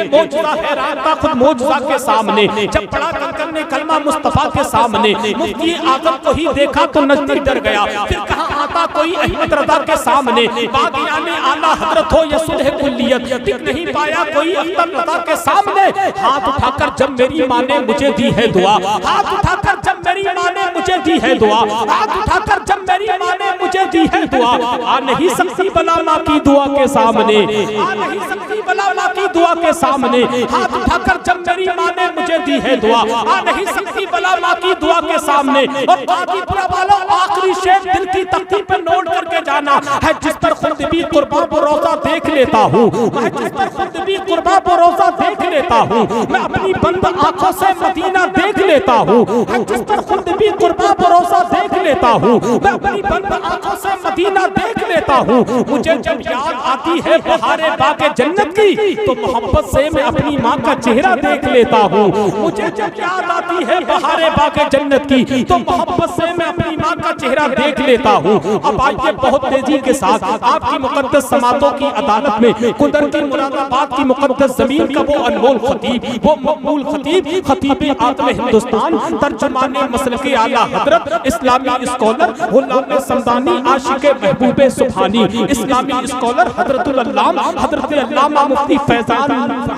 मौजूदा हैरान था खुद मौजूदा के सामने। जब पढ़ा कंकर ने कलमा मुस्तफा के सामने, मुफ्ती आजम को ही देखा तो नजदीक डर गया। फिर कहा आता कोई अहमद रजा के सामने, बादियाने आला हजरत हो या सुलह कुल्लियत, दिख नहीं पाया कोई अख्तर रजा के सामने। हाथ उठाकर जब मेरी माँ ने मुझे दी है दुआ, हाथ उठाकर जब मेरी माँ ने मुझे दी है दुआ, हाथ उठाकर जब मेरी माँ ने मुझे दी है दुआ, आ नहीं सकती बला माँ की दुआ के सामने, आ नहीं सकती बला माँ की दुआ के सामने। हाथ उठाकर जब मेरी माँ ने मुझे दी है दुआ, आ नहीं सकती बला माँ की दुआ के सामने। और कादीपुरा वालों आखिरी शेर दिल की तख्ती पर नोट करके जाना है, जिस पर खुद भी कुर्बा रोजा देख लेता हूँ, जिस पर खुद भी कुर्बा रोजा देख लेता हूँ, मैं अपनी बंद आंखों से मदीना देख लेता हूँ, जिस पर खुद भी कुर्बा रोजा देख लेता हूँ, मैं अपनी बंद आंखों से मदीना देख लेता हूँ। मुझे जब याद आती है बहारे बागे जन्नत की, तो मोहब्बत से मैं अपनी माँ का चेहरा देख लेता हूँ। मुझे जब याद आती है बहारे बागे जन्नत की, तो मोहब्बत से मैं अपनी माँ का चेहरा देख लेता हूँ। अब आइए बहुत तेजी के साथ आपकी मुकद्दस समातों की अदालत में कुदर की मुरादाबाद की मुकद्दस जमीन का वो अनमोल खतीब, वो मकबूल खतीब, खतीब आत्म हिंदुस्तान, तर्जुमाने मसलके आला हजरत, इस्लामी स्कॉलर गुलाम समदानी, आशिके महबूबे सुभानी, इस्लामी स्कॉलर हजरतुल अल्लामा हजरत अल्लामा मुफ्ती फैजान,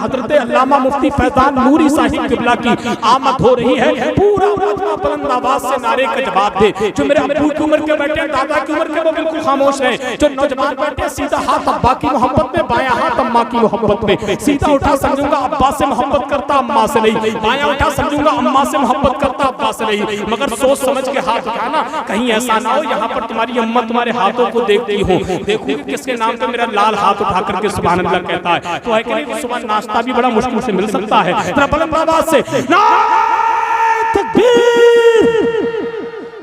हजरत अल्लामा मुफ्ती फैजान नूरी साहिब किबला की आमद हो रही है। पूरा राजमा बुलंद आवाज से नारे का जवाब दे। जो मेरे अब्बू की उम्र के बैठे, दादा की उम्र के, वो बिल्कुल खामोश है। जो नौजवान बैठे सीधा हाथ अब्बा की मोहब्बत में, बायां हाथ अम्मा की मोहब्बत में। सीधा उठा समझूंगा अब्बा से मोहब्बत करता अम्मा से नहीं, बायां उठा समझूंगा अम्मा से मोहब्बत करता अब्बा से नहीं। मगर सोच समझ के हाथ उठाना, कहीं ऐसा ना हो यहाँ पर तुम्हारी अम्मा तुम्हारे हाथों को देखती हो, देखूंगी किसके नाम पे मेरा लाल हाथ उठा करके सुभान अल्लाह कहता है। तो है कि नहीं, सुबह नाश्ता भी बड़ा मुश्किल से मिल सकता है। जरा बुलंद आवाज से तकबीर,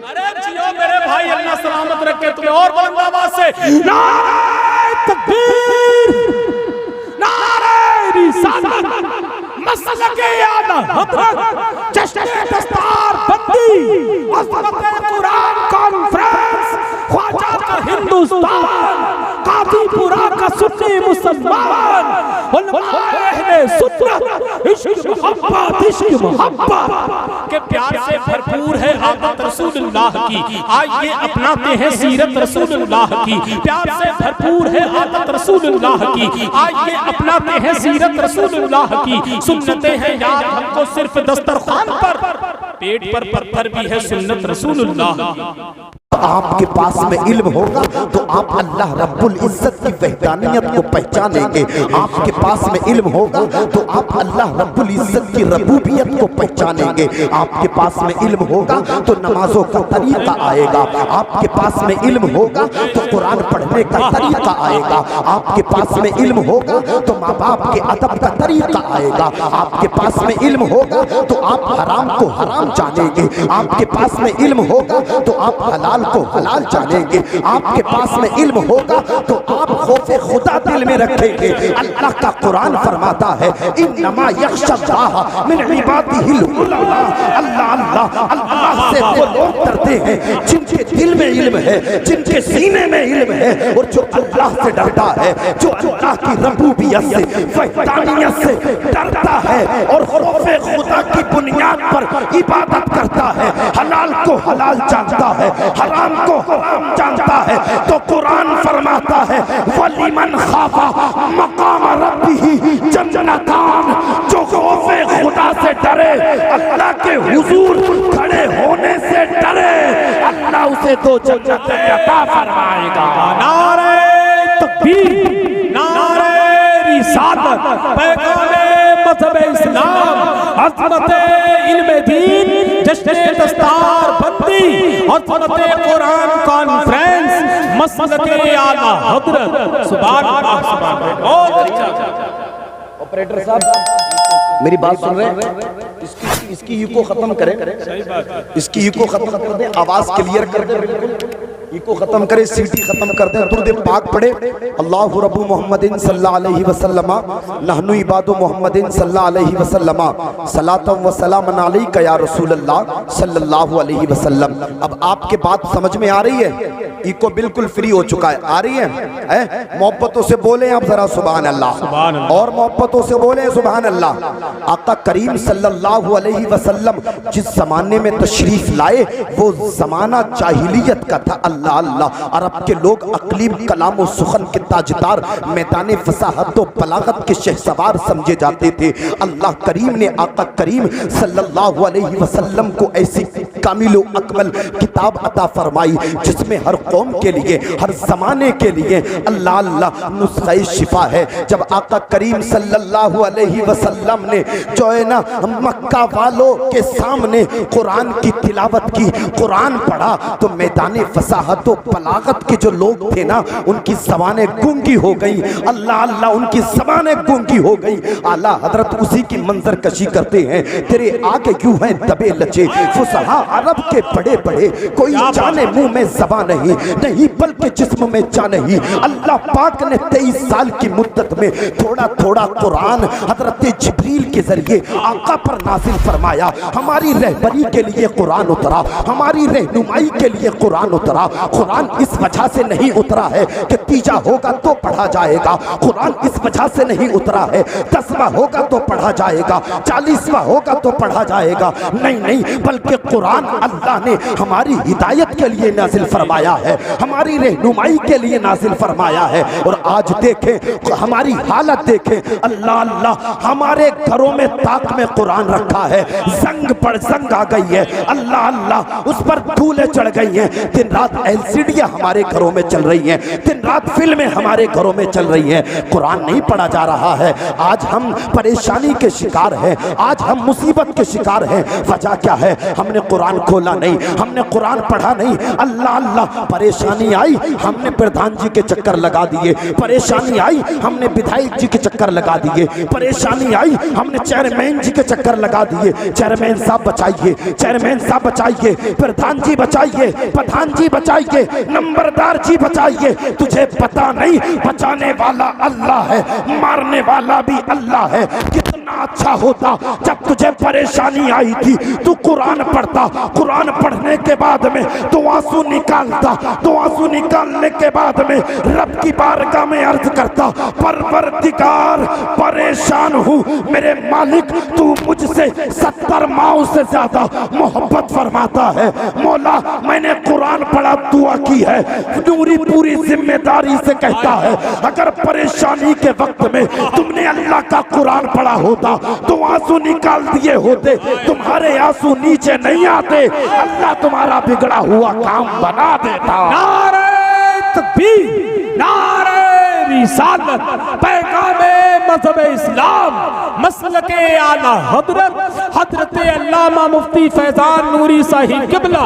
अरे जियो मेरे भाई, अल्लाह सलामत रखे तुम्हें। और बुलंद आवाज से नारे तकबीर, नारे रिसालत, मसलके आला हजरत, जश्न दस्तार बंदी, अज़मत कुरान कॉन्फ्रेंस, ख्वाजा का हिंदुस्तान, कादीपुरा का सुन्नी मुसलमान, इश्क मोहब्बत के प्यार से भरपूर है आदत रसूलुल्लाह की। आइए अपनाते हैं सीरत रसूलुल्लाह की। प्यार से भरपूर है आदत रसूलुल्लाह की। आइए अपनाते हैं सीरत रसूलुल्लाह की। सुन्नतें हैं याद हमको सिर्फ दस्तरखान पर, पेट पर पत्थर भी है सुन्नत रसूलुल्लाह। आपके पास में इल्म होगा तो आप अल्लाह रब्बुल इज्जत की वहदानियत को पहचानेंगे। आपके पास में इल्म होगा तो आप अल्लाह रब्बुल इज्जत की रबूबियत को पहचानेंगे। आपके पास में इल्म होगा तो नमाजों का तरीका आएगा। आपके पास में इल्म होगा तो कुरान पढ़ने का तरीका आएगा। आपके पास में इल्म होगा तो माँ बाप के अदब का तरीका आएगा। आपके पास में इल्म होगा तो आप हराम को हराम जानेंगे। आपके पास में इल्म होगा तो आप हलाल को हलाल जानेंगे। आपके पास में इल्म होगा तो आप खौफ खुदा दिल में रखेंगे। अल्लाह का कुरान फरमाता है इन्नमा यख्शल्लाह मिन इबादिहिल उलमा। अल्लाह अल्लाह अल्लाह से वो लोग डरते हैं जिनके दिल में इल्म है, जिनके सीने में इल्म है, और जो अल्लाह से डरता है, जो अल्लाह की रबूबियत से, वहदानियत से डरता है और खौफ खुदा की बुनियाद पर इबादत करता है, हलाल को हलाल जानता है, हराम को हराम जानता है। तो कुरान फरमाता है वलिमन खाफा मकाम रब्बिही जन्नतान, जो खौफे खुदा से डरे, अल्लाह के हुजूर खड़े होने से डरे, अल्लाह उसे दो जन्नत अता फरमाएगा। नारे तकबीर, नारे रिसालत, पैगामे मज़हब इस्लाम, अज़मत इल्म दीन, जश्न दस्तार बंदी, अज़मत कुरान कॉन्फ्रेंस, मसलके आला हजरत। सुभान अल्लाह, सुभान अल्लाह। ऑपरेटर साहब मेरी बात सुन रहे हैं? इसकी इको खत्म करें, इसकी इको खत्म कर दें, आवाज क्लियर कर दें, बिल्कुल इको खत्म करे, सीटी खत्म कर दे। दुरूद पाक पढ़े अल्लाहु रब्बु मुहम्मदिन सल्लल्लाहु अलैहि वसल्लम, नहनु इबादु मुहम्मदिन सल्लल्लाहु अलैहि वसल्लम, सलातम व सलामन अलैका या रसूलल्लाह सल्लल्लाहु अलैहि वसल्लम। अब आपके बात समझ में आ रही है? इको बिल्कुल फ्री हो चुका है। आ रही है? मोहब्बतों से बोले आप जरा सुभान अल्लाह, और मोहब्बतों से बोले सुभान अल्लाह। आका करीम सल्लल्लाहु अलैहि वसल्लम जिस जमाने में तशरीफ लाए वो जमाना जाहिलियत का था। अल्लाह अल्लाह, अरब के लोग अकलीम कलाम सुखन के ताजदार, मैदान फसाहत व बलागत के शहसवार समझे जाते थे। अल्लाह करीम ने आका करीम सल्लल्लाहु अलैहि वसल्लम को ऐसी कामिल अकमल किताब अता फरमाई जिसमें हर कौम के लिए, हर जमाने के लिए अल्लाह अल्लाह नुस्ख़ा शिफा है। जब आका करीम सल्लल्लाहु अलैहि वसल्लम ने जो है ना मक्का वालों के सामने कुरान की तिलावत की, कुरान पढ़ा, तो मैदान फसाहत व बलागत के जो लोग थे ना उनकी ज़बानें गूंगी हो गई। अल्लाह अल्लाह, उनकी ज़बानें गूंगी हो गई। आला हजरत उसी की मंजर कशी करते हैं। तेरे आगे यूं हैं दबे लचे फुसहा अरब के बड़े बड़े, कोई जाने मुंह में ज़बान नहीं, नहीं बल्कि जिस्म में जा नहीं। अल्लाह पाक ने 23 साल की मुद्दत में थोड़ा थोड़ा कुरान हजरत जिब्रील के जरिए आका पर नाजिल फरमाया। हमारी रहबरी के लिए कुरान उतरा, हमारी रहनुमाई के लिए कुरान उतरा। कुरान इस वजह से नहीं उतरा है कि तीजा होगा तो पढ़ा जाएगा, कुरान इस वजह से नहीं उतरा है 10वां होगा तो पढ़ा जाएगा, 40वां होगा तो पढ़ा जाएगा। नहीं नहीं, बल्कि कुरान अल्लाह ने हमारी हिदायत के लिए नाजिल फरमाया है, हमारी रहनुमाई के लिए नाजिल फरमाया है। और आज देखें हमारी हालत, देखें अल्लाह अल्लाह, हमारे घरों में ताक में कुरान रखा है, जंग पर जंग आ गई है। अल्लाह अल्लाह, उस पर धूलें चढ़ गई हैं। दिन रात एलसीडियां हमारे घरों में चल रही हैं, दिन रात फिल्में हमारे घरों में चल रही हैं, कुरान नहीं पढ़ा जा रहा है। आज हम परेशानी के शिकार हैं, आज हम मुसीबत के शिकार हैं। वजह क्या है? हमने कुरान खोला नहीं, हमने कुरान पढ़ा नहीं। अल्लाह अल्लाह, परेशानी आई हमने प्रधान जी के चक्कर लगा दिए, परेशानी आई हमने विधायक जी के चक्कर लगा दिए, परेशानी आई हमने चेयरमैन जी के चक्कर लगा दिए। चेयरमैन साहब बचाइए, चेयरमैन साहब बचाइए, प्रधान जी बचाइए, प्रधान जी बचाइए, नंबरदार जी बचाइए। तुझे पता नहीं बचाने वाला अल्लाह है, मारने वाला भी अल्लाह है। कितना अच्छा होता जब तुझे परेशानी आई थी तू कुरान पढ़ता, कुरान पढ़ने के बाद में तो आंसू निकालता, तो आंसू निकालने के बाद में रब की बारगाह में अर्ज करता, परवरदिगार परेशान हूँ मेरे मालिक, तू मुझसे 70 माओ से ज्यादा मोहब्बत फरमाता है। मौला मैंने कुरान पढ़ा, दुआ की है, नूरी पूरी जिम्मेदारी से कहता है अगर परेशानी के वक्त में तुमने अल्लाह का कुरान पढ़ा होता तो आंसू निकाल दिए होते, तुम्हारे आंसू नीचे नहीं आते, अल्लाह तुम्हारा बिगड़ा हुआ काम बना देता। नारे तकबीर, नारे रिसालत, पैगामे मज़हब इस्लाम, मसलके आला हजरत हजरत अल्लामा मुफ्ती फैजान नूरी साहिब किबला।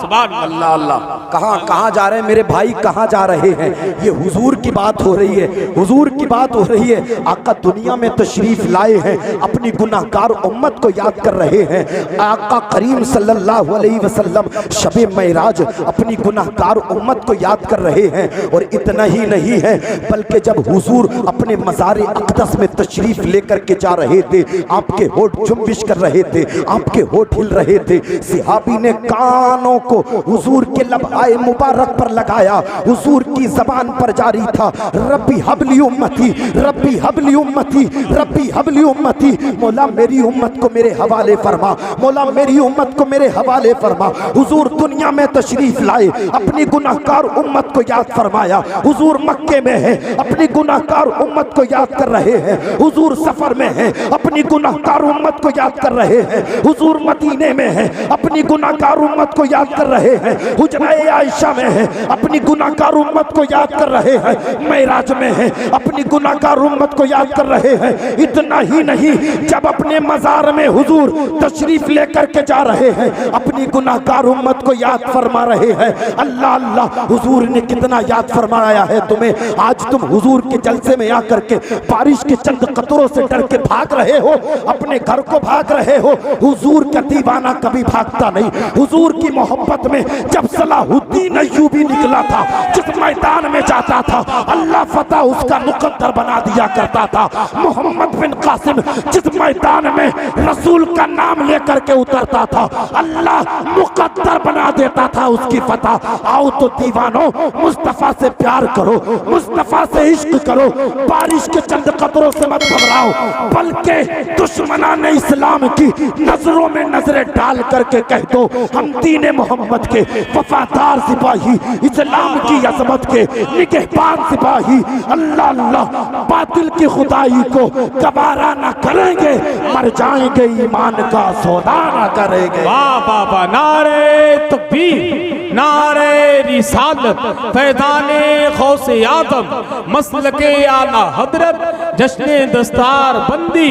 सुभान अल्लाह अल्लाह। कहाँ कहाँ जा रहे हैं मेरे भाई, कहाँ जा रहे हैं? ये हुजूर की बात हो रही है, हुजूर की बात हो रही है। आका दुनिया में तशरीफ लाए हैं, अपनी गुनाहगार उम्मत को याद कर रहे हैं। आका करीम सल्लल्लाहु अलैहि वसल्लम शबे मेराज अपनी गुनाहगार उम्मत को याद कर रहे हैं। और इतना ही नहीं है बल्कि जब हुजूर अपने मज़ार अक़दस में तशरीफ लेकर के जा रहे थे, आपके होठ जुम्बिश कर रहे थे, आपके होठ हिल रहे थे। सिहाबी ने कानों को हुजूर के लबआए मुबारक पर लगाया, हुजूर की जबान पर जारी था रब्बी हबली उम्मती, रब्बी हबली उम्मती, रब्बी हबली उम्मती। मौला मेरी उम्मत को मेरे हवाले फरमा, मौला मेरी उम्मत को मेरे हवाले फरमा। हुजूर दुनिया में तशरीफ लाए, अपनी गुनाहगार उम्मत को याद फरमाया। हुजूर मक्के में है, अपनी गुनाहगार उम्मत को याद कर रहे हैं। हुजूर सफर में है, अपनी गुनाहगार उम्मत को याद कर रहे हैं। हुजूर मदीने में है, अपनी गुनाहगार उम्मत को याद कर रहे हैं। हुजराए आयशा में है, अपनी गुनाहगार उम्मत को याद कर रहे हैं। मेराज में है, अपनी गुनाहगार उम्मत को याद कर रहे हैं। इतना ही नहीं, जब अपने मजार में हुजूर तशरीफ लेकर के जा रहे हैं, अपनी गुनाहगार उम्मत को याद फरमा रहे हैं। अल्लाह अल्लाह, हुजूर ने कितना याद फरमाया है तुम्हें। आज तुम हुजूर के जलसे में आकर के बारिश बारिश के चंद कतरों से डर के भाग रहे हो, अपने घर को भाग रहे हो। हुजूर का दीवाना कभी भागता नहीं। हुजूर की मोहब्बत में जब सलाहुद्दीन अय्यूबी निकला था, जिस मैदान में जाता था अल्लाह फतह उसका मुकद्दर बना दिया करता था। मोहम्मद बिन कासिम जिस मैदान में रसूल का नाम लेकर के उतरता था अल्लाह मुकद्दर बना देता था उसकी फतह। आओ तो दीवानों, मुस्तफा से प्यार करो, मुस्तफा से इश्क करो। बारिश के चंद कतरों से मत घबराओ, बल्कि दुश्मनाने इस्लाम की नजरों में नजरें डाल करके कह दो हम दीन मोहम्मद के वफादार सिपाही, इस्लाम की अजमत के निगहबान सिपाही, अल्लाह अल्लाह बातिल की खुदाई को गवारा न करेंगे, मर जाएंगे ईमान का सौदा न करेंगे। वाह वाह वाह, नारे तकबीर, नारे रिसालत, फैज़ाने गौसे आज़म, मसलके आला हजरत, जश्ने दस्तार बंदी।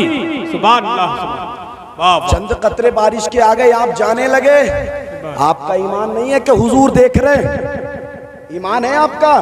सुभान अल्लाह, वाह वाह। चंद कतरे बारिश के आ गए, आप जाने लगे। आपका ईमान नहीं है कि हुजूर देख रहे हैं, ईमान है आपका।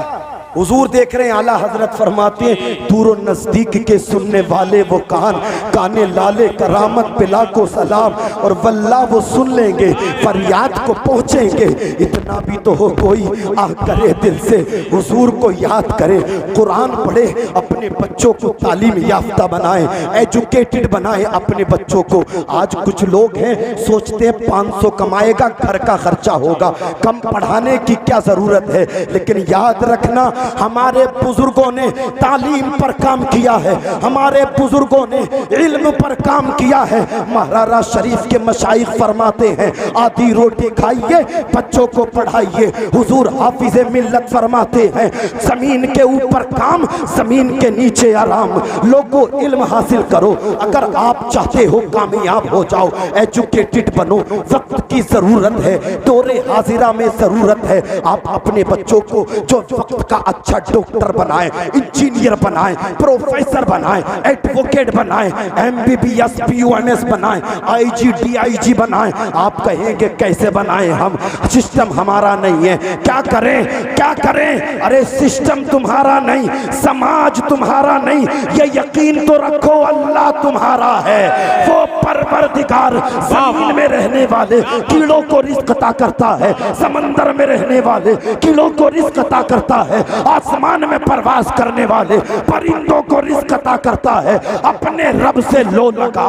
हुजूर देख रहे हैं। आला हजरत फरमाते हैं दूर और नजदीक के सुनने वाले वो कान, काने लाले करामत पिला को सलाम, और वल्लाह वो सुन लेंगे, फरियाद को पहुंचेंगे। इतना भी तो हो कोई आह करे दिल से, हुजूर को याद करे, कुरान पढ़े, अपने बच्चों को तालीम याफ्ता बनाए, एजुकेटेड बनाए अपने बच्चों को। आज कुछ लोग हैं सोचते हैं 500 कमाएगा घर का खर्चा होगा, कम पढ़ाने की क्या जरूरत है। लेकिन याद रखना, हमारे बुजुर्गों ने तालीम पर काम किया है, हमारे बुजुर्गों ने इल्म पर काम किया है। महाराजा शरीफ के मशाइख फरमाते हैं आधी रोटी खाइए, बच्चों को पढ़ाइए। हुजूर हाफिज़े मिल्लत फरमाते हैं जमीन के ऊपर काम, जमीन के नीचे आराम। लोगों इल्म हासिल करो, अगर आप चाहते हो कामयाब हो जाओ, एजुकेटेड बनो। वक्त की जरूरत है, दौरे हाजिरा में जरूरत है। आप अपने बच्चों को जो वक्त का अच्छा डॉक्टर बनाएं, इंजीनियर बनाएं, प्रोफेसर बनाएं, एडवोकेट बनाएं, एमबीबीएस पीयूएमएस बनाएं, आईजी डीआईजी बनाएं। आप कहेंगे कैसे बनाएं हम, सिस्टम हमारा नहीं है, क्या करें क्या करें। अरे सिस्टम तुम्हारा नहीं, समाज तुम्हारा नहीं, ये यकीन तो रखो अल्लाह तुम्हारा है। वो परवरदिगार जमीन में रहने वाले कीड़ों को रिज़्क़ अता करता है, समंदर में रहने वाले कीड़ों को रिज़्क़ अता करता है, आसमान में परवास करने वाले परिंदों को रिज़्क़ अता करता है। अपने रब से लो लगा,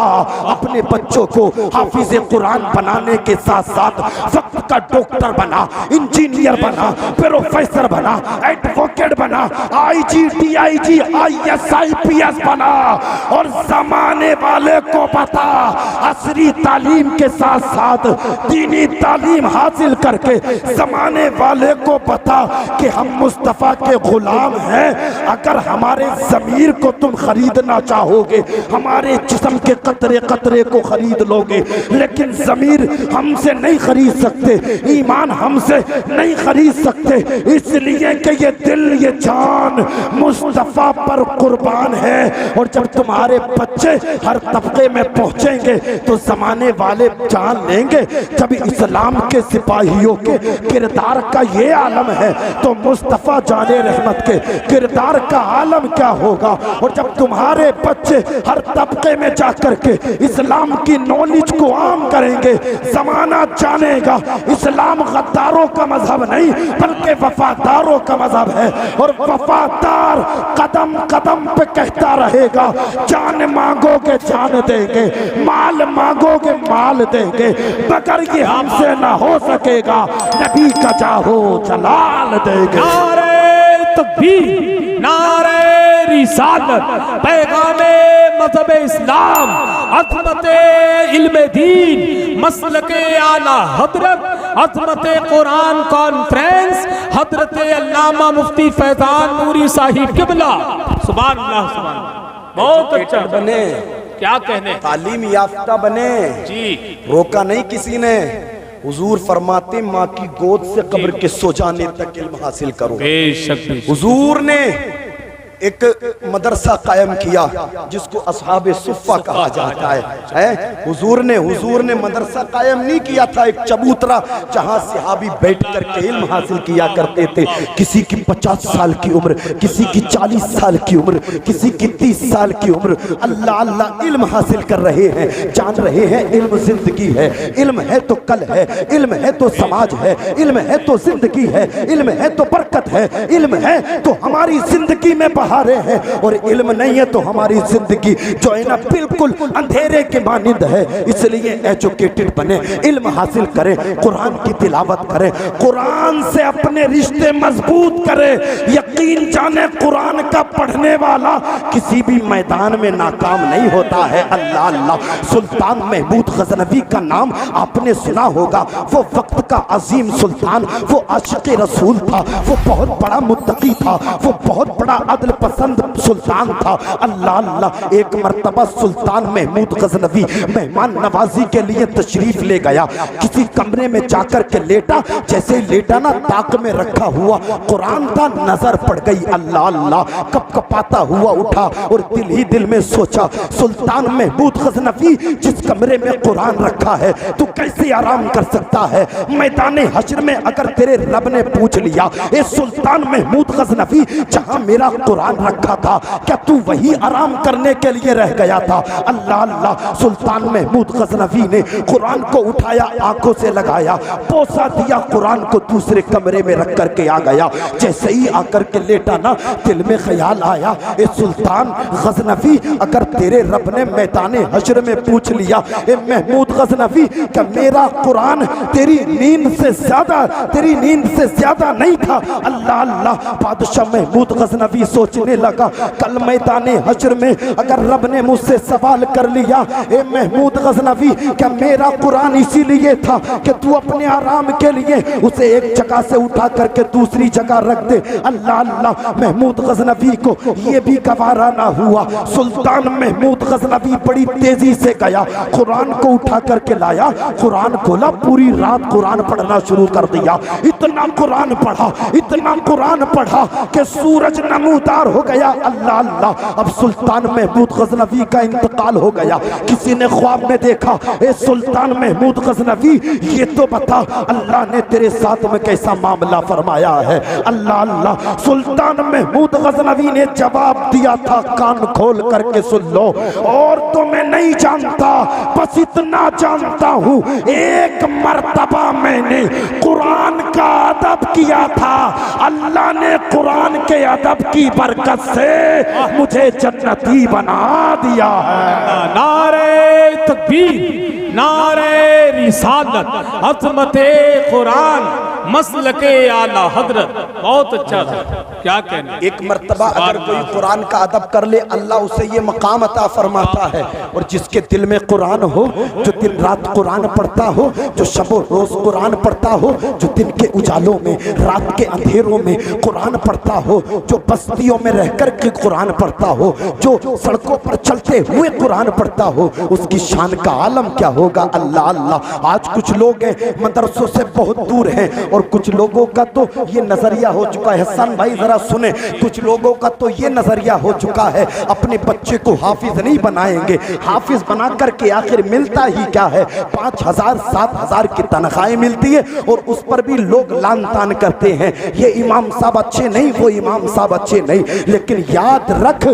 अपने बच्चों को हाफिज़े कुरान बनाने के साथ साथ वक्त का डॉक्टर बना, इंजीनियर बना, प्रोफेसर बना, एडवोकेट बना, आईजी डीआईजी आईएएस आईपीएस बना। और जमाने वाले को पता, असरी तालीम के साथ साथ दीनी तालीम हासिल करके जमाने वाले को पता कि हम मुस्तफा के गुलाम हैं। अगर हमारे ज़मीर को तुम खरीदना चाहोगे, हमारे जिस्म के कतरे कतरे को खरीद लोगे, लेकिन ज़मीर हमसे नहीं खरीद सकते, ईमान हमसे नहीं खरीद सकते, इसलिए कि ये दिल ये जान मुस्तफा पर कुर्बान है। और जब तुम्हारे बच्चे हर तबके में पहुंचेंगे तो जमाने वाले जान लेंगे जब इस्लाम के सिपाहियों के किरदार का ये आलम है तो मुस्तफा जाने रहमत के किरदार का आलम क्या होगा। और जब तुम्हारे बच्चे हर तबके में जाकर के इस्लाम की नॉलेज को आम करेंगे, जमाना जानेगा इस्लाम गद्दारों का मजहब नहीं बल्कि वफादारों का मजहब है। और वफादार कदम कदम पे कहता रहेगा जान मांगोगे जान देंगे, माल मांगोगे माल देंगे, मगर ये हमसे ना हो सकेगा, नबी का चाहो जलाल देंगे। नारे तकबीर, नारे रिसालत, पैगामे मज़हब इस्लाम, अज़मते इल्म दीन, मसलके आला हज़रत, अज़मते कुरान कॉन्फ्रेंस, हज़रत अल्लामा मुफ्ती फैज़ान नूरी साहिब क़िबला। सुभान अल्लाह, सुभान अल्लाह। बहुत अच्छा बने, क्या कहने, तालीम याफ्ता बने जी, रोका नहीं किसी ने। हुजूर फरमाते माँ की गोद से कब्र के सो जाने तक इल्म हासिल करो। बेशक हुजूर ने एक मदरसा कायम किया जिसको असहाबे सुफ़ा कहा जाता है। हुजूर ने मदरसा कायम नहीं किया था एक चबूतरा जहां सहाबी बैठ कर के इल्म हासिल किया करते थे। किसी की 50 साल की उम्र, किसी की 40 साल की उम्र, किसी की 30 साल की उम्र, अल्लाह अल्लाह इल्म हासिल कर रहे हैं, जान रहे हैं इल्म जिंदगी है, इल्म है तो कल है, इल्म है तो समाज है, इल्म है तो जिंदगी है, इल्म है तो बरकत है, इल्म है तो हमारी जिंदगी में बहारे हैं, और इल्म नहीं है तो हमारी जिंदगी जो है ना बिल्कुल अंधेरे के मानिंद है। इसलिए एजुकेटेड बने, इल्म हासिल करें, कुरान की तिलावत करें, कुरान से अपने रिश्ते मजबूत करें। यकीन जाने कुरान का पढ़ने वाला किसी भी मैदान में नाकाम नहीं होता है। अल्लाह अल्लाह। सुल्तान महमूद गजनवी का नाम आपने सुना होगा। वो वक्त का अजीम सुल्तान, वो आशिक़ रसूल था, वो बहुत बड़ा मुत्तकी था, वो बहुत बड़ा अदल पसंद सुल्तान था। अल्लाह अल्लाह। एक मर्तबा सुल्तान महमूद गजनवी मेहमान नवाजी के लिए तशरीफ ले गया। किसी कमरे में जाकर के लेटा, जैसे लेटा ना ताक में रखा हुआ कुरान था, नजर पड़ गई। अल्लाह अल्लाह। कपकपाता हुआ उठा और दिल ही दिल में सोचा, सुल्तान महमूद गजनवी जिस कमरे में कुरान रखा है तू कैसे आराम कर सकता है? मैदान हश्र में अगर तेरे रब ने पूछ लिया, ए सुल्तान महमूद गजनवी जहां मेरा कुरान रखा था क्या तू वही आराम करने के लिए रह गया था? अल्लाह अल्लाह। सुल्तान महमूद गजनवी ने कुरान को उठाया, आंखों से लगाया, पोसा दिया, कुरान को दूसरे कमरे में रख करके आ गया। जैसे ही आकर के लेटा ना, दिल में ख्याल आया, ए सुल्तान गजनवी अगर तेरे रब ने मैदान हश्र में पूछ लिया, ए महमूद गजनवी क्या मेरा कुरान तेरी नींद से ज्यादा नहीं था? अल्लाह अल्लाह। बादशाह महमूद गजनवी सोचने लगा, कल मैदान हश्र में अगर रब ने मुझसे सवाल कर लिया, ए महमूद गजनवी क्या मेरा कुरान इसीलिए था कि तू अपने आराम के लिए उसे एक जगह से उठा करके दूसरी जगह रख दे? अल्लाह अल्लाह। महमूद गजनवी को ये भी गवारा ना हुआ। सुल्तान महमूद गजनवी बड़ी तेजी से गया, कुरान को उठा करके लाया, कुरान खोला, पूरी रात कुरान पढ़ना शुरू कर दिया। इतना कुरान पढ़ा कि सूरज नमूदार हो गया। अल्लाह अल्लाह। अब सुल्तान महमूद गजनवी का इंतकाल हो गया। किसी ने ख्वाब में देखा, ए सुल्तान महमूद गजनवी ये तो बता अल्लाह ने तेरे साथ में कैसा मामला फरमाया है? अल्लाह अल्लाह। सुल्तान महमूद गजनवी ने जवाब दिया था, कान खोल करके सुन लो, और तो मैं नहीं जानता, बस इतना जानता हूँ एक मर्तबा मैंने कुरान का अदब किया था, अल्लाह ने कुरान के अदब की बरकत से मुझे जन्नती बना दिया है। नारे तकबीर, नारे रिसालत, अज़मते कुरान, मसलके आला हजरत। बहुत अच्छा था, क्या कहना। एक मर्तबा अगर कोई कुरान का अदब कर ले, अल्लाह उसे ये मकाम अता फरमाता है। और जिसके दिल में कुरान हो, जो दिन रात कुरान पढ़ता हो, जो शबो रोज कुरान पढ़ता हो, जो दिन के उजालों में, रात के अंधेरों में कुरान पढ़ता हो, जो बस्तियों में रहकर के कुरान पढ़ता हो, जो सड़कों पर चलते हुए कुरान पढ़ता हो, उसकी शान का आलम क्या होगा? अल्लाह अल्लाह। आज कुछ लोग हैं मदरसों से बहुत दूर हैं, और कुछ लोगों का तो ये नजरिया हो चुका है, हसन भाई जरा सुने, कुछ लोगों का तो ये नजरिया हो चुका है, अपने बच्चे को हाफिज नहीं बनाएंगे। हाफिज बना करके आखिर मिलता ही क्या है? 5,000 7,000 की तनख्वाहें मिलती है, और उस पर भी लोग लान तान करते हैं, ये इमाम साहब अच्छे नहीं, वो इमाम साहब अच्छे नहीं। लेकिन याद रख,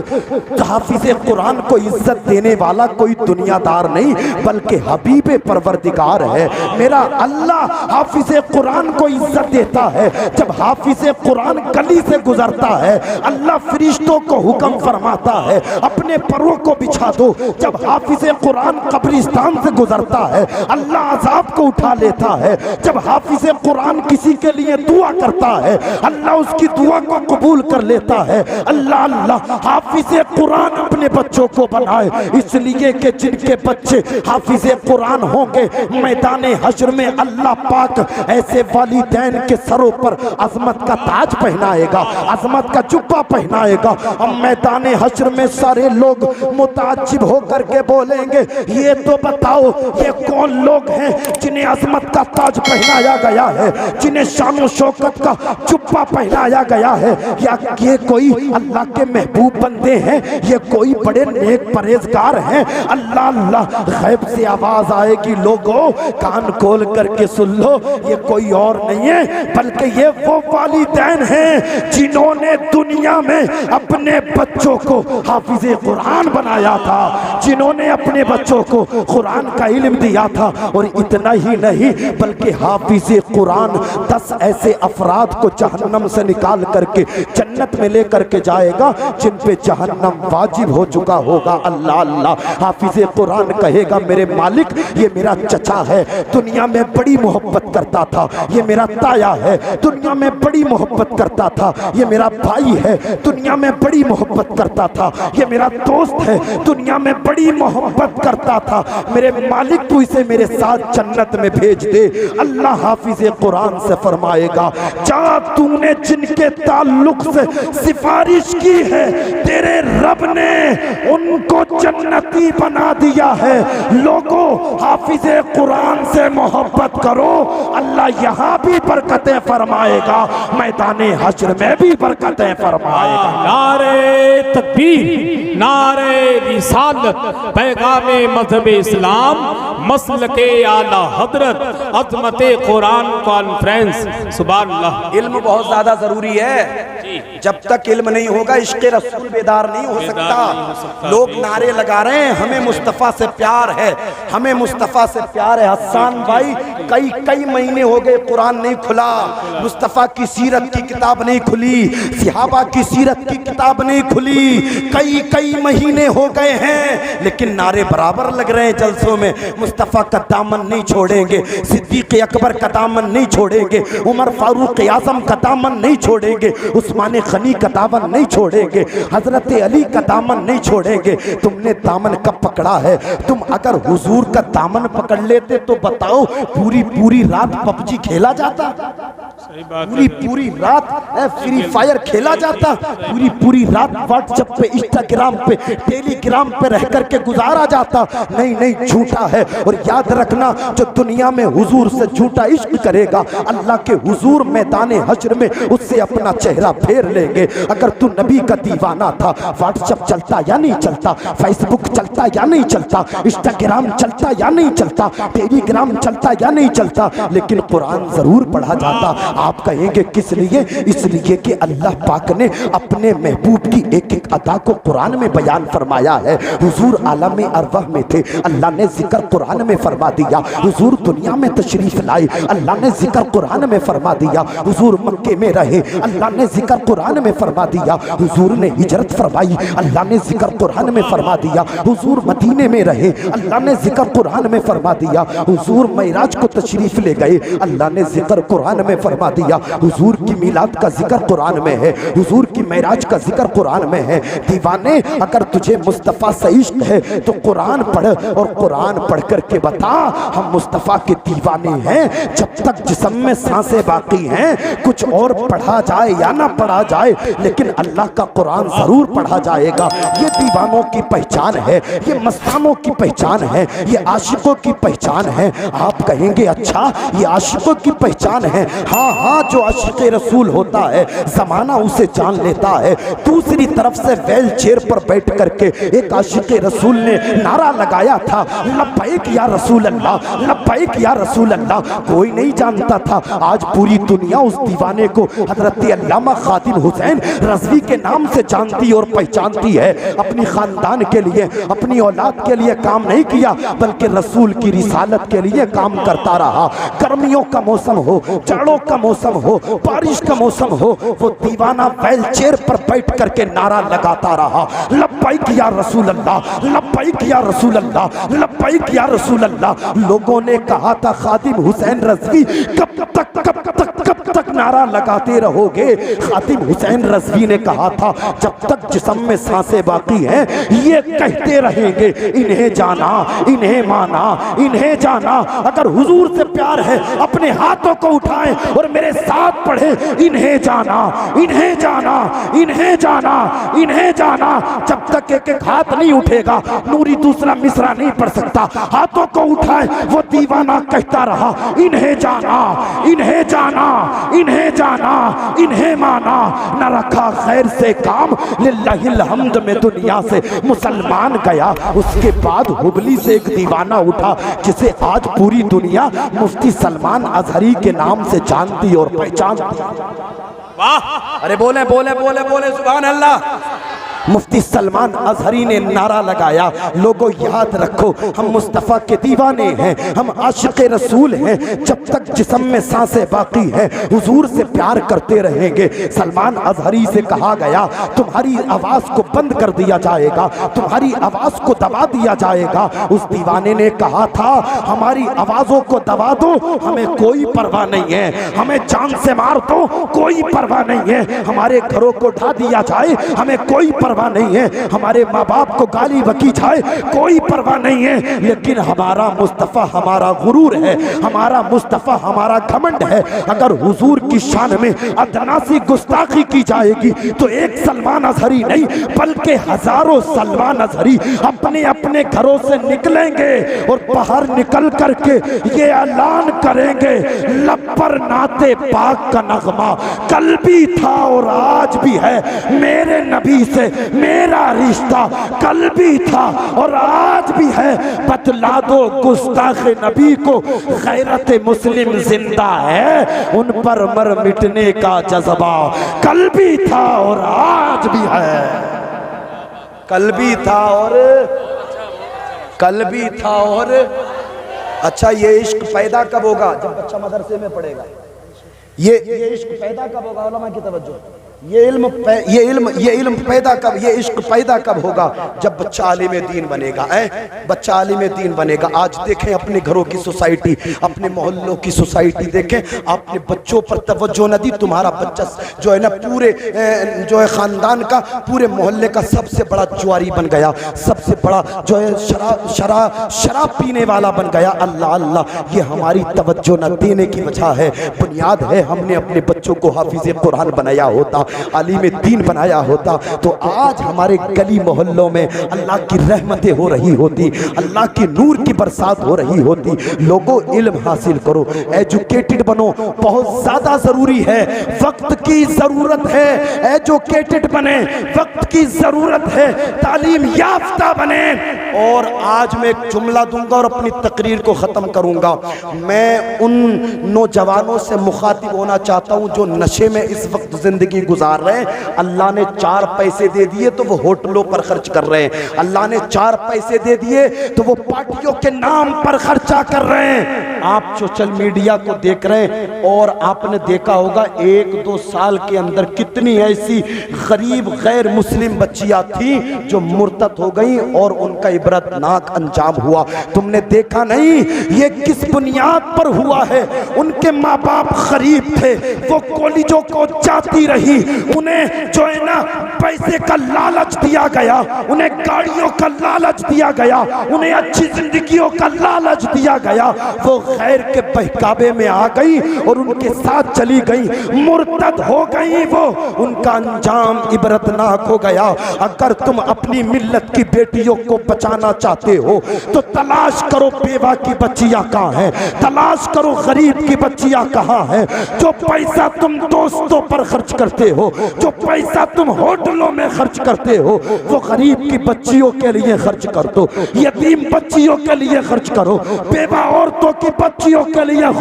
हाफिज कुरान को इज्जत देने वाला कोई दुनियादार नहीं, बल्कि हबीब परवरदिगार है। मेरा अल्लाह हाफिज कुरान को इज्जत देता है। जब हाफिज कुरान गली से गुजरता है, अल्लाह फरिश्तों को हुक्म फरमाता है, अपने परों को बिछा दो। जब हाफिज कुरान कब्रिस्तान से गुजरता है, अल्लाह अजाब को उठा लेता है। जब हाफिज कुरान किसी के लिए दुआ करता है, अल्लाह उसकी दुआ को कबूल कर लेता है। अल्लाह अल्लाह। हाफिज कुरान अपने बच्चों को बनाए, इसलिए कि जिनके बच्चे हाफिज कुरान होंगे, मैदान हश्र में अल्लाह पाक ऐसे वालिदैन के सरों पर अजमत का ताज पहनाएगा। अजमत का जुब्बा पहनाएगा। अब मैदान हश्र में सारे लोग मुताज्जिब होकर के बोलेंगे, ये तो बताओ ये कौन लोग हैं जिन्हें अजमत का ताज पहनाया गया है, जिन्हें शान शौकत का जुब्बा पहनाया गया है? या ये कोई अल्लाह के महबूब बंदे हैं? ये कोई बड़े नेक परहेजगार हैं? अल्लाह अल्लाह गैब से आवाज आएगी, लोगों कान खोल करके सुन लो, ये कोई और नहीं है बल्कि ये वो वालिदैन हैं जिन्होंने दुनिया में अपने बच्चों को हाफिज़े कुरान बनाया था, जिन्होंने अपने बच्चों को कुरान का इल्म दिया था। और इतना ही नहीं बल्कि हाफिज़े कुरान 10 ऐसे अफराद को जहन्नम से निकाल करके जन्नत में लेकर के जाएगा जिन पे जहन्नम वाजिब हो चुका होगा। अल्लाह अल्लाह। हाफिज़े कुरान कहेगा, मेरे मालिक ये मेरा चचा है, दुनिया में बड़ी मोहब्बत करता था, ये मेरा ताया है, दुनिया में बड़ी मोहब्बत करता था, ये मेरा भाई है, दुनिया में बड़ी मोहब्बत करता था, ये मेरा दोस्त है, दुनिया में बड़ी मोहब्बत करता था। मेरे मालिक तू इसे मेरे साथ जन्नत में भेज दे। अल्लाह हाफिज़े कुरान से फरमाएगा, जा तूने जिनके ताल्लुक से सिफारिश की है तेरे रब ने उनको जन्नती बना दिया है। लोगों हाफिज़े कुरान से मोहब्बत करो, अल्लाह यहाँ भी बरकतें फरमाएगा, मैदाने हश्र में भी बरकतें फरमाएगा। नारे तकबीर, नारे रिसालत, पैगामे मज़हब इस्लाम, मसलके आला हजरत, अज़मते कुरान कॉन्फ्रेंस। सुभान अल्लाह। इल्म बहुत ज्यादा जरूरी है। जब तक इल्म नहीं होगा इश्क़े रसूल बेदार नहीं हो सकता। लोग नारे लगा रहे हैं, हमें मुस्तफ़ा से प्यार है, हमें मुस्तफ़ा से प्यार है। हसन भाई कई कई महीने हो गए कुरान नहीं खुला, मुस्तफ़ा की सीरत की किताब नहीं खुली, सहाबा की सीरत की किताब नहीं खुली, कई कई महीने हो गए हैं, लेकिन नारे बराबर लग रहे हैं जलसों में। मुस्तफ़ा का दामन नहीं छोड़ेंगे, सिद्दीक़ अकबर का दामन नहीं छोड़ेंगे, उमर फारूक आज़म का दामन नहीं छोड़ेंगे, उस्मान गनी का दामन नहीं छोड़ेंगे, हजरत अली का दामन नहीं छोड़ेंगे। तुमने दामन कब पकड़ा है? तुम अगर हुजूर का दामन पकड़ लेते तो बताओ पूरी पूरी रात पबजी खेला जाता, पूरी पूरी रात फ्री फायर खेला जाता, पूरी पूरी रात व्हाट्सएप पे, इंस्टाग्राम पे, टेलीग्राम पे रह करके गुजारा जाता? नहीं नहीं, झूठा है। और याद रखना, जो दुनिया में हुजूर से झूठा इश्क करेगा, अल्लाह के हुजूर मैदान हश्र में उससे अपना चेहरा फेर लेंगे। अगर तू नबी का दीवाना था, व्हाट्सएप चलता या नहीं चलता, फेसबुक चलता या नहीं चलता, इंस्टाग्राम चलता या नहीं चलता, टेलीग्राम चलता या नहीं चलता, लेकिन कुरान जरूर पढ़ा जाता। आप कहेंगे किस लिए? इसलिए कि अल्लाह पाक ने अपने महबूब की एक एक अदा को कुरान में बयान फरमाया है। हुजूर आलम अरवाह में थे, अल्लाह ने जिक्र कुरान में फरमा दिया। हुजूर दुनिया में तशरीफ लाए, अल्लाह ने जिक्र कुरान में फरमा दिया। हुजूर मक्के में रहे, अल्लाह ने जिक्र कुरान में फरमा दिया। हुजूर ने हिजरत फरमाई, अल्लाह ने जिक्र कुरान में फरमा दिया। हुजूर मदीने में रहे, अल्लाह ने जिक्र कुरान में फरमा दिया। हुजूर मेराज को तशरीफ ले गए, अल्लाह ने जिक्र कुरान में फरमा दिया। हुजूर की मिलाद का जिक्र कुरान में है, हुजूर की मेराज का जिक्र कुरान में है। दीवाने, अगर तुझे मुस्तफ़ा से इश्क है तो कुरान पढ़, और कुरान पढ़ करके बता हम मुस्तफ़ा के दीवाने हैं। जब तक जिस्म में सांसें बाकी हैं, कुछ और पढ़ा जाए या ना पढ़ा जाए, लेकिन अल्लाह का कुरान जरूर पढ़ा जाएगा। ये दीवानों की पहचान है, ये मस्तानों की पहचान है, ये आशिकों की पहचान है। आप कहेंगे अच्छा ये आशिकों की पहचान है? हाँ हाँ, जो आशिक रसूल होता है जमाना उसे जान लेता है। दूसरी तरफ से व्हील चेयर पर बैठ करके एक आशिक रसूल ने नारा लगाया था, लब्बैक या रसूल अल्लाह, लब्बैक या रसूल अल्लाह। कोई नहीं जानता था, आज पूरी दुनिया उस दीवाने को हजरत अल्लामा खादिम हुसैन रज़वी के नाम से जानती और पहचानती है। अपनी खानदान के लिए, अपनी औलाद के लिए काम नहीं किया, बल्कि रसूल की रिसालत के लिए काम करता रहा। गर्मियों का मौसम हो, जाड़ों का मौसम हो, बारिश का मौसम हो, वो दीवाना व्हील चेयर पर बैठ करके नारा लगाता रहा, लब्बैक या रसूल अल्लाह, लब्बैक या रसूल अल्लाह, लब्बैक या रसूल अल्लाह। लोगों ने कहा था खादिम हुसैन रज़वी कब तक तक नारा लगाते रहोगे? खातिम हुसैन रज़वी ने कहा था, जब तक जिस्म में सांसें बाकी हैं ये कहते रहेंगे, इन्हें जाना, इन्हें माना, इन्हें जाना। अगर हुजूर से प्यार है अपने हाथों को उठाएं और मेरे साथ पढ़े, इन्हें जाना, इन्हें जाना, इन्हें जाना, इन्हें जाना। जब तक एक एक हाथ नहीं उठेगा नूरी दूसरा मिसरा नहीं पढ़ सकता। हाथों को उठाए वो दीवाना कहता रहा, इन्हें जाना, इन्हें जाना, इन्हें जाना, इन्हें माना। न रखा खैर से काम, लिल्लाहिल हम्द में दुनिया से मुसलमान गया। उसके बाद हुबली से एक दीवाना उठा जिसे आज पूरी दुनिया मुफ्ती सलमान अजहरी के नाम से जानती और पहचानती। अरे बोले बोले बोले बोले सुभान अल्लाह। मुफ्ती सलमान अजहरी ने नारा लगाया, लोगों याद रखो हम मुस्तफ़ा के दीवाने हैं, हम आशिक़े रसूल हैं। जब तक जिस्म में सांसें बाकी हैं हुजूर से प्यार करते रहेंगे। सलमान अजहरी से कहा गया, तुम्हारी आवाज़ को बंद कर दिया जाएगा, तुम्हारी आवाज़ को दबा दिया जाएगा। उस दीवाने ने कहा था, हमारी आवाज़ों को दबा दो, हमें कोई परवाह नहीं है, हमें जान से मार दो, कोई परवाह नहीं है। हमारे घरों को ढा दिया जाए, हमें कोई परवाह नहीं है। हमारे माँ बाप को गाली बकी जाए, कोई परवाह नहीं है। लेकिन हमारा मुस्तफ़ा हमारा गुरूर है, हमारा मुस्तफ़ा हमारा घमंड है। अगर हुजूर की शान में अदना सी गुस्ताखी की जाएगी तो एक सलमान अजहरी नहीं बल्कि हजारों सलमान अजहरी अपने अपने घरों से निकलेंगे और बाहर निकल करके ये ऐलान करेंगे, लब पर नाते पाक का नगमा कल भी था और आज भी है, मेरे नबी से मेरा रिश्ता कल भी था और आज भी है। बतला दो गुस्ताख नबी को गैरत मुस्लिम जिंदा है, उन पर मर मिटने का जज्बा कल भी था और आज भी है। कल भी था और कल भी था और अच्छा, ये इश्क पैदा कब होगा? जब बच्चा मदरसे में पढ़ेगा। ये इश्क पैदा कब होगा? उलमा की तवज्जो। ये इल्म पैदा कब, ये इश्क पैदा कब होगा? जब बच्चा आलिम दीन बनेगा। बच्चा आलिम दीन बनेगा। आज देखें अपने घरों की सोसाइटी, अपने मोहल्लों की सोसाइटी देखें, आपने बच्चों पर तवज्जो न दी, तुम्हारा बच्चा जो है ना पूरे जो है खानदान का, पूरे मोहल्ले का सबसे बड़ा जुआरी बन गया, सबसे बड़ा जो है शराब पीने वाला बन गया। अल्लाह अल्लाह, ये हमारी तवज्जो न देने की वजह है, बुनियाद है। हमने अपने बच्चों को हाफिज़ कुरान बनाया होता, आलिम दीन बनाया होता, तो आज हमारे गली मोहल्लों में अल्लाह की रहमतें हो रही होती, अल्लाह की नूर की बरसात हो रही होती। लोगों इल्म हासिल करो, एजुकेटेड बनो, बहुत ज्यादा जरूरी है। वक्त की जरूरत है, एजुकेटेड बने, वक्त की जरूरत है, तालीम याफ्ता बने। और आज मैं एक जुमला दूंगा और अपनी तकरीर को खत्म करूंगा। मैं उन नौजवानों से मुखातिब होना चाहता हूं जो नशे में इस वक्त जिंदगी गुजार रहे हैं। अल्लाह ने 4 पैसे दे दिए तो वो होटलों पर खर्च कर रहे हैं, अल्लाह ने 4 पैसे दे दिए तो वो पार्टियों के नाम पर खर्चा कर रहे हैं। आप सोशल मीडिया को देख रहे हैं और आपने देखा होगा 1-2 साल के अंदर कितनी ऐसी गरीब गैर मुस्लिम बच्चियां थी जो मुर्तद हो गई और उनका इबरतनाक अंजाम हुआ। तुमने देखा नहीं ये किस बुनियाद पर हुआ है? उनके माँ बाप गरीब थे, वो कॉलेजों को जाती रही, उन्हें जो है ना पैसे का लालच दिया गया, उन्हें गाड़ियों का लालच दिया गया, उन्हें अच्छी जिंदगियों का लालच दिया गया। वो खैर के बहकावे में आ गई और उनके साथ चली गई, मुर्तद हो गई वो, उनका अंजाम इबरतनाक हो गया। अगर तुम अपनी मिल्लत की बेटियों को बचाना चाहते हो तो तलाश करो बेवा की बच्चियां कहाँ हैं, तलाश करो गरीब की बच्चियां कहाँ हैं। जो पैसा तुम दोस्तों पर खर्च करते हो, जो पैसा तुम होटलों में खर्च करते हो, वो गरीब की बच्चियों के लिए खर्च कर दो, यतीम बच्चियों के लिए खर्च करो, बेवा औरतों की बच्चियों के लिए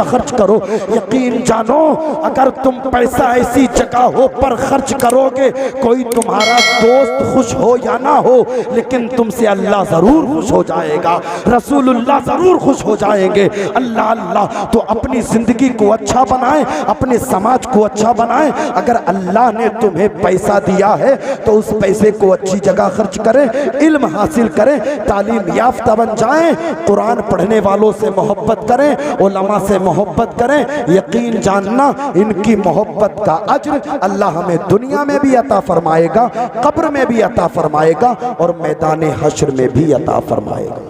खर्च करो। यकीन जानो अगर तुम पैसा ऐसी जगहों पर खर्च करोगे, कोई तुम्हारा दोस्त खुश हो या ना हो लेकिन तुमसे अल्लाह जरूर खुश हो जाएगा, रसूलुल्लाह जरूर खुश हो जाएंगे। अल्लाह अल्लाह, तो अपनी जिंदगी को अच्छा बनाए, अपने समाज को अच्छा बनाए। अगर अल्लाह ने तुम्हें पैसा दिया है तो उस पैसे को अच्छी जगह खर्च करें, इल्म हासिल करें, तालीम याफ्ता बन जाएं, कुरान पढ़ने वालों से मोहब्बत मोहब्बत करें, उलमा से मोहब्बत करें। यकीन जानना इनकी मोहब्बत का अज्र अल्लाह हमें दुनिया में भी अता फरमाएगा, कब्र में भी अता फरमाएगा और मैदान हश्र में भी अता फरमाएगा।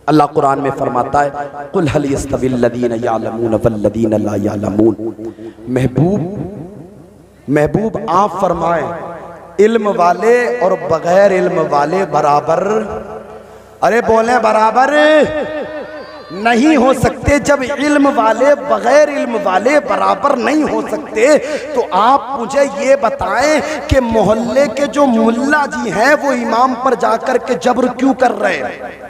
अल्लाह कुरान में फरमाता है, कुल हल यस्तविल लदीना यअलमून वल्लदीना ला यअलमून। महबूब आप फरमाएं, इल्म वाले और बगैर इल्म वाले बराबर, अरे बोले बराबर नहीं हो सकते। जब इल्म वाले बगैर इल्म वाले बराबर नहीं हो सकते तो आप मुझे ये बताएं कि मोहल्ले के जो मुल्ला जी हैं वो इमाम पर जाकर के जबर क्यों कर रहे हैं?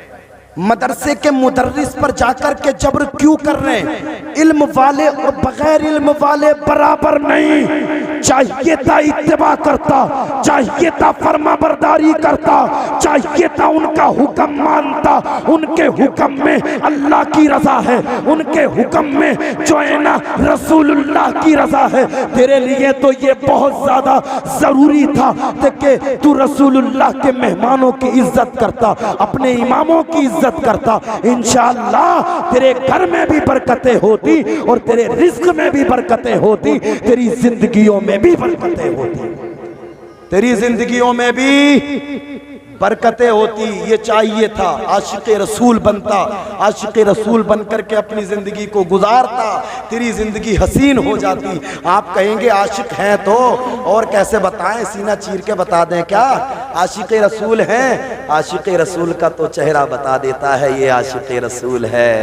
मदरसे के मुदर्रिस पर जाकर के जबर क्यों कर रहे हैं? इल्म वाले और बगैर इल्म वाले बराबर नहीं। चाहिए था इत्तिबा करता, चाहिए था फर्मा बरदारी करता, चाहिए था उनका हुक्म मानता। उनके हुक्म में अल्लाह की रजा है, उनके हुक्म में जो है ना रसूलुल्लाह की रजा है। तेरे लिए तो ये बहुत ज्यादा जरूरी था कि तू रसूलुल्लाह के मेहमानों की इज्जत करता, अपने इमामों की इज्जत करता। इंशाअल्लाह तेरे घर में भी बरकतें होती और तेरे रिज्क में भी बरकतें होती, तेरी जिंदगियों में भी बरकतें होती, तेरी जिंदगियों में भी बरकतें होती। ये चाहिए था आशिक़े रसूल बनता, आशिक़े रसूल बनकर के अपनी जिंदगी को गुजारता, तेरी जिंदगी हसीन हो जाती। आप कहेंगे आशिक हैं तो और कैसे बताएं, सीना चीर के बता दें क्या? आशिक़े रसूल हैं, आशिक़े रसूल का तो चेहरा बता देता है ये आशिक़े रसूल है।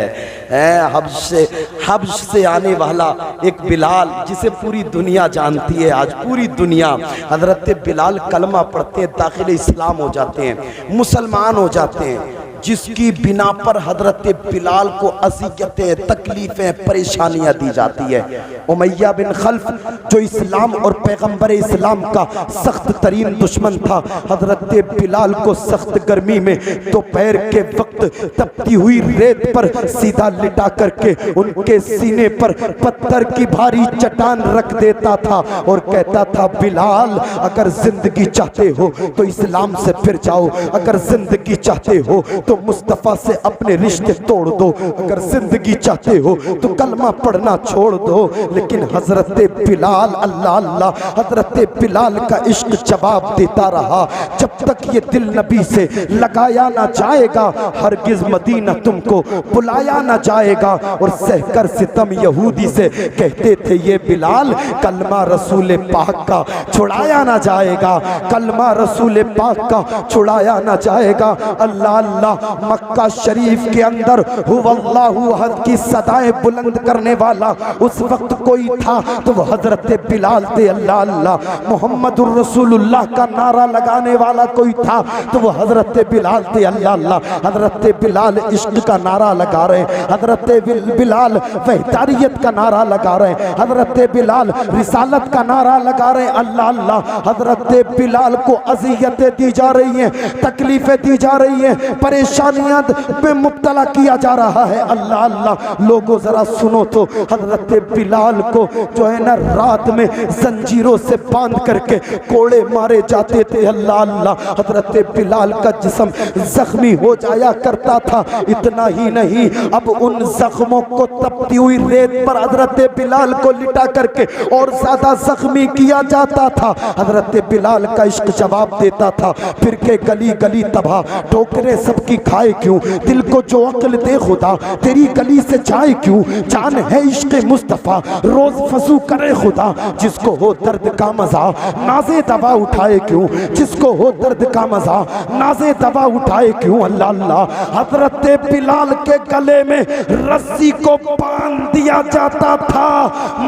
हब्श से आने वाला एक बिलाल जिसे पूरी दुनिया जानती है, आज पूरी दुनिया, हजरत बिलाल कलमा पढ़ते दाखिल इस्लाम हो जाते हैं, मुसलमान हो जाते हैं, जिसकी बिना पर हजरत बिलाल को अज़ियतें, तकलीफें, परेशानियां दी जाती है। उमैया बिन खल्फ जो इस्लाम और पैगंबर इस्लाम का सख्त तरीन दुश्मन था, हजरत बिलाल को सख्त गर्मी में दोपहर के वक्त तपती हुई रेत पर सीधा लिटा करके उनके सीने पर पत्थर की भारी चट्टान रख देता था और कहता था, बिलाल अगर जिंदगी चाहते हो तो इस्लाम से फिर जाओ, अगर जिंदगी चाहते हो तो मुस्तफ़ा से अपने रिश्ते तोड़ दो, अगर जिंदगी चाहते हो तो कलमा पढ़ना छोड़ दो। लेकिन हजरत बिलाल, अल्लाह अल्लाह, हजरत बिलाल का इश्क जवाब देता रहा, जब तक ये दिल नबी से लगाया ना जाएगा हरगिज मदीना तुमको बुलाया ना जाएगा। और सहकर सितम यहूदी से कहते थे ये बिलाल कलमा रसूल पाक का छुड़ाया ना जाएगा, कलमा रसूल पाक का छुड़ाया ना जाएगा। अल्लाह अल्लाह, मक्का शरीफ के अंदर हुवल्लाहु अहद की सदाएं बुलंद करने वाला उस वक्त कोई था तो वो हजरत बिलाल थे। अल्लाह अल्लाह, मोहम्मदुर रसूलुल्लाह का नारा लगाने वाला कोई था तो वो हजरत बिलाल थे। अल्लाह अल्लाह, हजरत बिलाल इश्क का नारा लगा रहे हैं, हजरत बिलाल वहदानियत का नारा लगा रहे हैं, हजरत बिलाल रिसालत का नारा लगा रहे हैं। अल्लाह अल्लाह, हजरत बिलाल को अज़ियतें दी जा रही हैं, तकलीफें दी जा रही हैं, परेशानियां में मुब्तला किया जा रहा है। अल्लाह अल्लाह, लोगों जरा सुनो तो, हजरत बिलाल को जो है ना रात में जंजीरों से बांध करके कोड़े मारे जाते थे। अल्लाह अल्लाह, हजरत बिलाल का जिस्म जख्मी हो जाया करता था। इतना ही नहीं, अब उन जख्मों को तपती हुई रेत पर हजरत बिलाल को लिटा करके और ज्यादा जख्मी किया जाता था। हजरत बिलाल का इश्क जवाब देता था, फिर के गली गली तबाह, ठोकरे सबकी खाए क्यों, दिल को जो अक्ल दे खुदा तेरी गली से जाए क्यों, जान है इश्क मुस्तफ़ा रोज फसू करे खुदा, जिसको हो दर्द का मजा नाजे दवा उठाए क्यों, जिसको हो दर्द का मजा नाजे दवा उठाए क्यों। अल्लाह अल्लाह, हजरत बिलाल के गले में रस्सी को बांध दिया जाता था,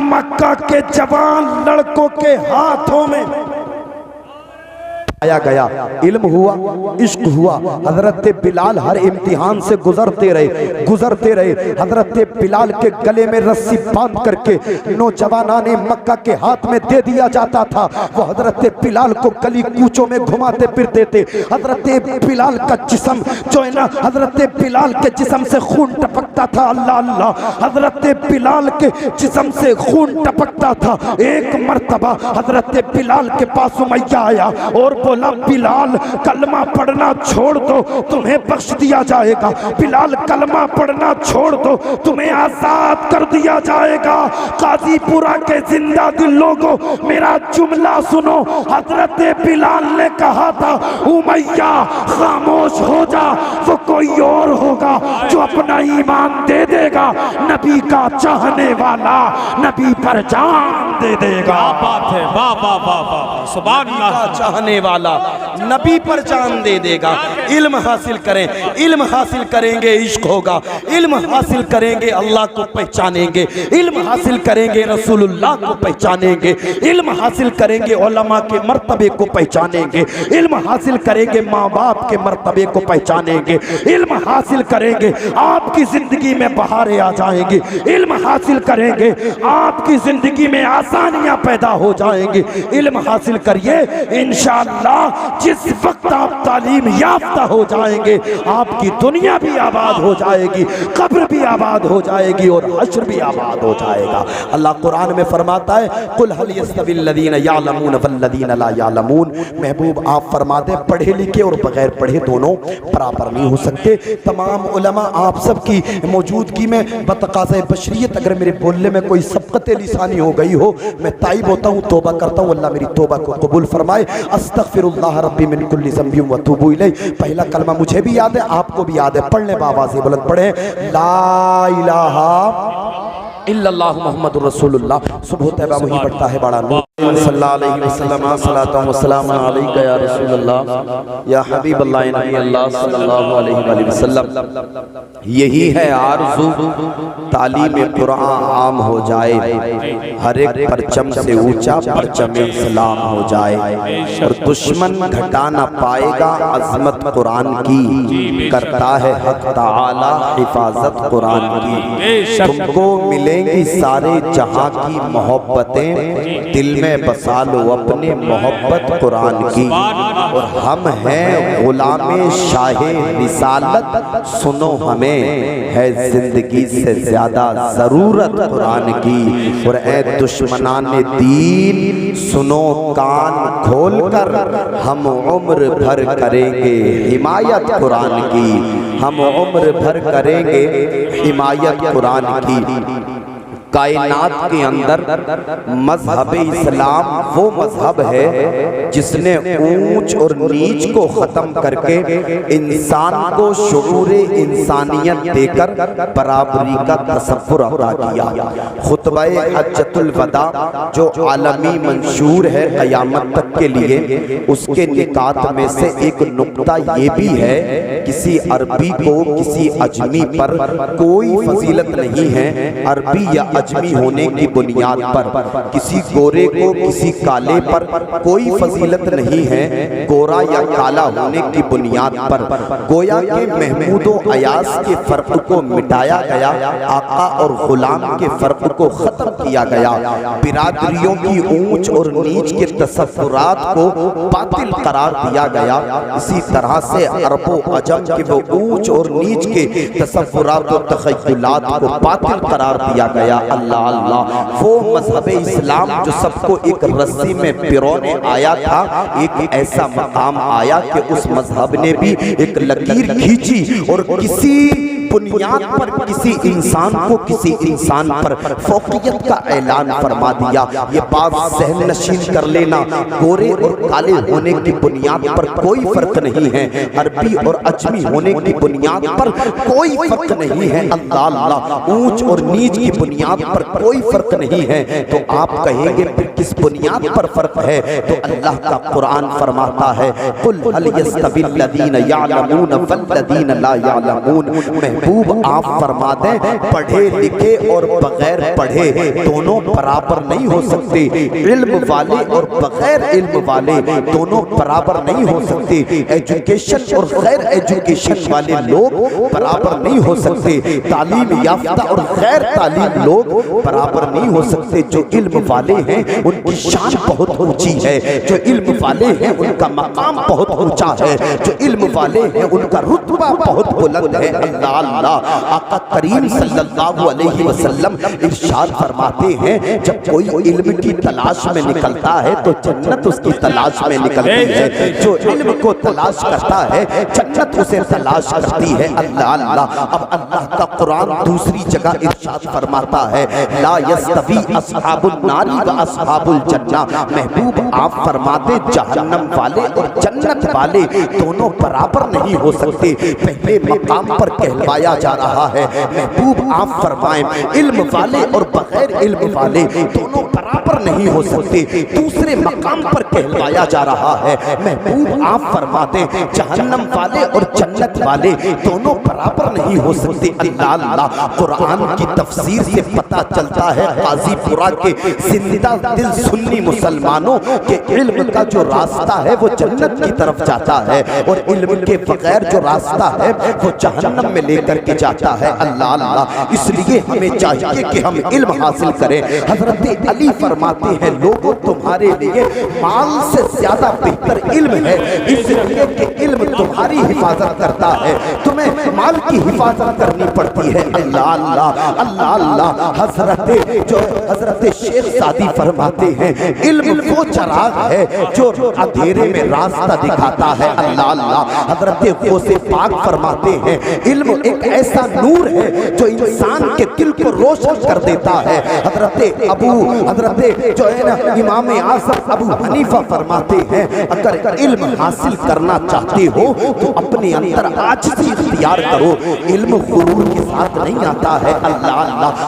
मक्का के जवान लड़कों के हाथों में आया गया। इल्म हुआ, इश्क हुआ, हजरत बिलाल हर इम्तिहान से गुजरते रहे। हजरत बिलाल के गले में रस्सी बांध करके नौजवानाने मक्का के हाथ में दे दिया जाता था। वो हजरत बिलाल को गली कूचों में घुमाते फिरते थे। हजरत बिलाल का जिस्म जो है ना, हजरत बिलाल के जिस्म से खून टपकता था। अल्लाह अल्लाह, हजरत बिलाल के जिस्म से खून टपकता था। एक मर्तबा हजरत बिलाल के पास उमैया आया और बोला बिलाल कलमा पढ़ना छोड़ दो तुम्हें बख्श दिया जाएगा, बिलाल कलमा पढ़ना छोड़ दो तुम्हें आजाद कर दिया जाएगा। काजीपुरा के जिंदा दिल लोगों मेरा जुमला सुनो, हजरत बिलाल ने कहा था उमैया खामोश हो जा, वो कोई और होगा जो अपना ईमान दे देगा, नबी का चाहने वाला नबी पर जान दे देगा। बात है, वाह वाह वाह वाह, सुभान का अल्लाह। चाहने वाला नबी पर जान दे देगा। इल्म हासिल करें, इल्म हासिल करेंगे इश्क होगा, इल्म हासिल करेंगे अल्लाह को पहचानेंगे, इल्म हासिल करेंगे रसूलुल्लाह को पहचानेंगे, इल्म हासिल करेंगे उलमा के मर्तबे को पहचानेंगे, इल्म हासिल करेंगे माँ बाप के मर्तबे को पहचानेंगे, इल्म हासिल करेंगे आपकी जिंदगी में बहारें आ जाएंगी, इल्म हासिल करेंगे आपकी जिंदगी में आसानियां पैदा हो जाएंगी। इल्म हासिल करिए, इंशाअल्लाह जिस वक्त आप तालीम याफ्ता हो जाएंगे आपकी दुनिया भी आबाद हो जाएगी, कब्र भी आबाद हो जाएगी और हश्र भी आबाद हो जाएगा। अल्लाह कुरान में फरमाता है कुल हल यस्तविल लदीन यालमून वल लदीन ला यालमून, महबूब आप फरमाते पढ़े लिखे और बगैर पढ़े दोनों बराबर नहीं हो सकते। तमाम उलमा आप सब की मौजूदगी में बतकाज़े बशरियत अगर मेरे बोलने में कोई सबकत लिसानी हो गई हो, मैं ताइब होता हूँ, तौबा करता हूँ, अल्लाह मेरी तौबा को कबूल फरमाए। अस्तगफिरुल्लाह रब्बी मिन कुल्ली ज़ंबि व अतूबु इलैह। पहला कलमा मुझे भी याद है, आपको भी याद है, पढ़ने बाबा से बुलंद पढ़े ला इलाहा इल्लल्लाह मुहम्मदुर रसूलुल्लाह। सुबह तैबा वही पढ़ता है बड़ा नूर। सल्लल्लाहु अलैहि वसल्लम सलातो व सलाम अलैका या रसूलल्लाह या हबीबल्लाह नबी अल्लाह सल्लल्लाहु अलैहि वसल्लम। यही है आरज़ू तालीम कुरान आम हो जाए, हर एक परचम से ऊंचा परचम इस्लाम हो जाए, और दुश्मन घटा ना पाएगा अज़मत कुरान की, करता है हक ताला हिफाजत कुरान की। तुमको मिलेंगी सारे जहां की मोहब्बतें, दिल में बसा लो अपने मोहब्बत कुरान की। और हम हैं गुलामे शाहे रिसालत, सुनो हमें है जिंदगी से ज्यादा जरूरत कुरान की। और ए दुश्मनान दीन सुनो कान खोल कर, हम उम्र भर करेंगे हिमायत कुरान की, हम उम्र भर करेंगे हिमायत कुरान की। कायनात के अंदर मजहब इस्लाम वो मजहब है जिसने ऊंच और नीच को खत्म करके इंसान को शुऊरे इंसानियत देकर बराबरी का तसव्वुर अता किया। खुतबा हज्जतुल वदा जो आलमी मंशूर है क़यामत तक के लिए, उसके निकात में से एक नुक्ता ये भी है, किसी अरबी को किसी अजमी पर कोई फजीलत नहीं है। अरबी या अजमी होने की बुनियाद पर किसी गोरे को किसी काले पर कोई फजीलत नहीं है। गोरा या काला होने की बुनियाद पर गोया के महमूदो अयास के फर्क को मिटाया गया, आका और गुलाम के फर्क को खत्म किया गया, बिरादरियों की ऊंच और नीच के तसव्वुरात को बातिल करार दिया गया। इसी तरह से अरबो अजम के वो ऊंच और नीच के तसव्वुरात और तख़य्युलात को बातिल करार दिया गया। अल्लाह अल्लाह, वो मजहब इस्लाम जो सबको एक रस्सी में पिरोने आया था, एक ऐसा मकाम आया कि उस मजहब ने भी एक लकीर खींची और किसी बुनियाद पर किसी इंसान को किसी इंसान पर फौकियत का ऐलान फरमा दिया। ये बात सहन नशीन कर लेना, गोरे और काले होने की बुनियाद पर कोई फर्क नहीं है, अरबी और अजमी होने की बुनियाद पर कोई फर्क नहीं है। अल्लाह अल्लाह, ऊंच और नीच की बुनियाद पर कोई फर्क नहीं है। तो आप कहेंगे फिर किस बुनियाद पर फर्क है? तो अल्लाह का कुरान फरमाता है कुल हल यस्तविल लदीन यालमून वल लदीन ला यालमून। महबूब आप फरमा दें पढ़े लिखे और बगैर पढ़े दोनों बराबर नहीं हो सकते, इल्म वाले और बगैर इल्म वाले दोनों बराबर नहीं हो सकते, एजुकेशन और गैर एजुकेशन वाले लोग बराबर नहीं हो सकते, तालीम याफ्ता और गैर तालीम लोग बराबर नहीं हो सकते। जो इल्म वाले हैं उनकी शान बहुत ऊंची है, जो इल्म वाले हैं उनका मकाम बहुत ऊंचा है, जो इल्म वाले हैं उनका रुतबा बहुत बुलंद है। अल्लाह अल्लाह। आका करीम सल्लल्लाहु अलैहि वसल्लम इरशाद फरमाते हैं, जब कोई इल्म की तलाश में निकलता है तो जन्नत उसकी तलाश में निकलती है। जो इल्म को तलाश करता है जन्नत उसे तलाश करती है। अल्लाह अल्लाह। अब अल्लाह का कुरान दूसरी जगह इरशाद फरमाता है, ला यस्तवी अस्हाबुन नारी व अस्हाबुल जन्ना। महबूब आप फरमाते जहन्नम वाले और जन्नत वाले दोनों बराबर नहीं हो सकते। पहले मकाम पर कहलवाया जा रहा है, महबूब आप फरमाएं इल्म वाले और बगैर इल्म वाले दोनों बराबर नहीं हो सकते। दूसरे मकाम पर कहलवाया जा रहा है, महबूब आप फरमाते जहन्नम वाले और जन्नत वाले दोनों बराबर नहीं हो सकते। अल्लाह अल्लाह। कुरान की तफसीर से पता चलता है काजीपुरा के जिंदा दिल सुन्नी मुसलमानों के इल्म का जो रास्ता है वो जन्नत की तरफ जाता है और इल्म के बगैर जो रास्ता है वो जहन्नम में लेकर के जाता है। अल्लाह अल्लाह। इसलिए हमें चाहिए कि हम इल्म हासिल करें। हजरत अली फरमाते हैं, लोगों तुम्हारे लिए माल से ज्यादा बेहतर इल्म है, इसलिए कि इल्म तुम्हारी हिफाजत करता है, तुम्हें माल की हिफाजत करनी पड़ती है। अल्लाह अल्लाह अल्लाह अल्लाह। हजरत शेख सादी फरमाते हैं, इल्म वो चराग है जो अंधेरे में रास्ता दिखाता है। अल्लाह अल्लाह। हजरत गौसे पाक फरमाते हैं, इल्म एक ऐसा नूर है जो इंसान के दिल को रोशन कर देता है। हजरत जो है ना इमाम आज़म अबू हनीफा फरमाते हैं, अगर इल्म हासिल करना चाहते हो तो अपने अंदर आजिज़ी इख्तियार करो। इल्म गुरूर के साथ नहीं आता है। अल्लाह अल्लाह।